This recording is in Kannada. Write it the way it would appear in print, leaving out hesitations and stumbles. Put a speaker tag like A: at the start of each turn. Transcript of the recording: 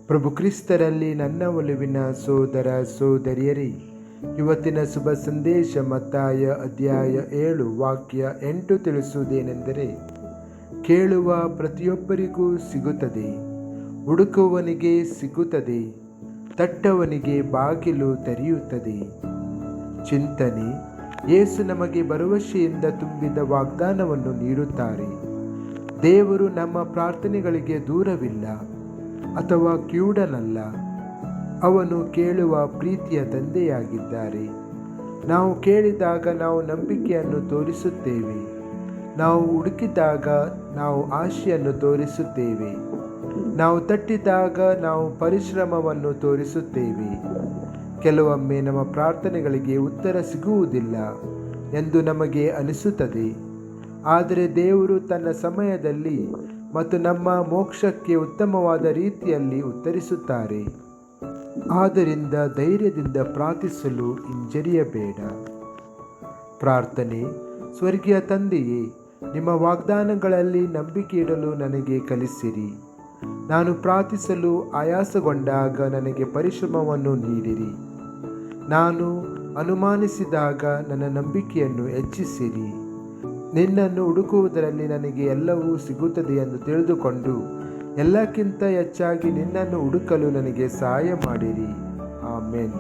A: ಪ್ರಭು ಕ್ರಿಸ್ತರಲ್ಲಿ ನನ್ನ ಒಲವಿನ ಸೋದರ ಸೋದರಿಯರೇ, ಇವತ್ತಿನ ಶುಭ ಸಂದೇಶ ಮತ್ತಾಯ ಅಧ್ಯಾಯ 7 ವಾಕ್ಯ 8 ತಿಳಿಸುವುದೇನೆಂದರೆ, ಕೇಳುವ ಪ್ರತಿಯೊಬ್ಬರಿಗೂ ಸಿಗುತ್ತದೆ, ಹುಡುಕುವವನಿಗೆ ಸಿಗುತ್ತದೆ, ತಟ್ಟವನಿಗೆ ಬಾಗಿಲು ತೆರೆಯುತ್ತದೆ. ಚಿಂತನೆ: ಯೇಸು ನಮಗೆ ಭರವಸೆಯಿಂದ ತುಂಬಿದ ವಾಗ್ದಾನವನ್ನು ನೀಡುತ್ತಾರೆ. ದೇವರು ನಮ್ಮ ಪ್ರಾರ್ಥನೆಗಳಿಗೆ ದೂರವಿಲ್ಲ ಅಥವಾ ಕಿವುಡನಲ್ಲ. ಅವನು ಕೇಳುವ ಪ್ರೀತಿಯ ತಂದೆಯಾಗಿದ್ದಾರೆ. ನಾವು ಕೇಳಿದಾಗ ನಾವು ನಂಬಿಕೆಯನ್ನು ತೋರಿಸುತ್ತೇವೆ. ನಾವು ಹುಡುಕಿದಾಗ ನಾವು ಆಶೆಯನ್ನು ತೋರಿಸುತ್ತೇವೆ. ನಾವು ತಟ್ಟಿದಾಗ ನಾವು ಪರಿಶ್ರಮವನ್ನು ತೋರಿಸುತ್ತೇವೆ. ಕೆಲವೊಮ್ಮೆ ನಮ್ಮ ಪ್ರಾರ್ಥನೆಗಳಿಗೆ ಉತ್ತರ ಸಿಗುವುದಿಲ್ಲ ಎಂದು ನಮಗೆ ಅನಿಸುತ್ತದೆ. ಆದರೆ ದೇವರು ತನ್ನ ಸಮಯದಲ್ಲಿ ಮತ್ತು ನಮ್ಮ ಮೋಕ್ಷಕ್ಕೆ ಉತ್ತಮವಾದ ರೀತಿಯಲ್ಲಿ ಉತ್ತರಿಸುತ್ತಾರೆ. ಆದ್ದರಿಂದ ಧೈರ್ಯದಿಂದ ಪ್ರಾರ್ಥಿಸಲು ಹಿಂಜರಿಯಬೇಡ. ಪ್ರಾರ್ಥನೆ: ಸ್ವರ್ಗೀಯ ತಂದೆಯೇ, ನಿಮ್ಮ ವಾಗ್ದಾನಗಳಲ್ಲಿ ನಂಬಿಕೆ ಇಡಲು ನನಗೆ ಕಲಿಸಿರಿ. ನಾನು ಪ್ರಾರ್ಥಿಸಲು ಆಯಾಸಗೊಂಡಾಗ ನನಗೆ ಪರಿಶ್ರಮವನ್ನು ನೀಡಿರಿ. ನಾನು ಅನುಮಾನಿಸಿದಾಗ ನನ್ನ ನಂಬಿಕೆಯನ್ನು ಹೆಚ್ಚಿಸಿರಿ. ನಿನ್ನನ್ನು ಹುಡುಕುವುದರಲ್ಲಿ ನನಗೆ ಎಲ್ಲವೂ ಸಿಗುತ್ತದೆ ಎಂದು ತಿಳಿದುಕೊಂಡು ಎಲ್ಲಕ್ಕಿಂತ ಹೆಚ್ಚಾಗಿ ನಿನ್ನನ್ನು ಹುಡುಕಲು ನನಗೆ ಸಹಾಯ ಮಾಡಿರಿ. ಆಮೆನ್.